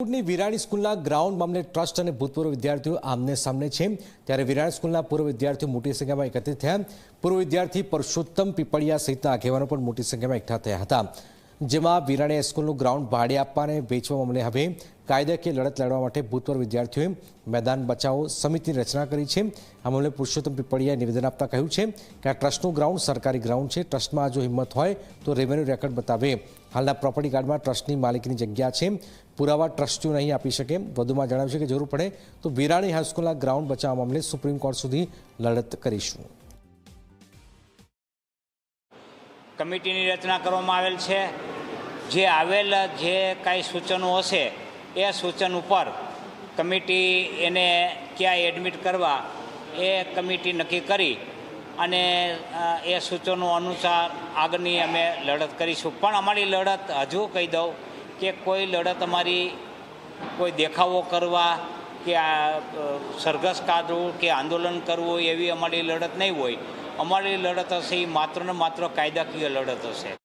છોટાઉદેપુરની વિરાણી સ્કૂલના ગ્રાઉન્ડ મામલે ટ્રસ્ટ અને ભૂતપૂર્વ વિદ્યાર્થીઓ આમને સામને છે। ત્યારે વિરાણી સ્કૂલના પૂર્વ વિદ્યાર્થીઓ મોટી સંખ્યામાં એકત્રિત થયા। પૂર્વ વિદ્યાર્થી પરસોત્તમ પીપળિયા સહિતના આગેવાનો પણ મોટી સંખ્યામાં એકઠા થયા હતા, જેમાં વિરાણી હાઈસ્કૂલનું ગ્રાઉન્ડ ભાડે આપવા અને વેચવા મામલે હવે કાયદાકીય લડત લડવા માટે ભૂતપૂર્વ વિદ્યાર્થીઓએ મેદાન બચાવો સમિતિની રચના કરી છે। આ મામલે પુરુષોત્તમ પીપળિયાએ નિવેદન આપતા કહ્યું છે કે આ ટ્રસ્ટનું ગ્રાઉન્ડ સરકારી ગ્રાઉન્ડ છે। ટ્રસ્ટમાં જો હિંમત હોય તો રેવન્યુ રેકર્ડ બતાવે। હાલના પ્રોપર્ટી કાર્ડમાં ટ્રસ્ટની માલિકીની જગ્યા છે, પુરાવા ટ્રસ્ટીઓ નહીં આપી શકે। વધુમાં જણાવ્યું છે કે જરૂર પડે તો વિરાણી હાઈસ્કૂલના ગ્રાઉન્ડ બચાવવા મામલે સુપ્રીમ કોર્ટ સુધી લડત કરીશું। કમિટીની રચના કરવામાં આવેલ છે। જે આવેલ જે કાંઈ સૂચનો હશે એ સૂચન ઉપર કમિટી એને ક્યાં એડમિટ કરવા એ કમિટી નક્કી કરી અને એ સૂચનો અનુસાર આગળની અમે લડત કરીશું। પણ અમારી લડત હજુ કહી દઉં કે કોઈ લડત અમારી કોઈ દેખાવો કરવા કે સરઘસ કાઢવું કે આંદોલન કરવું એવી અમારી લડત નહીં હોય। અમારી લડત હશે એ માત્ર ને માત્ર કાયદાકીય લડત હશે।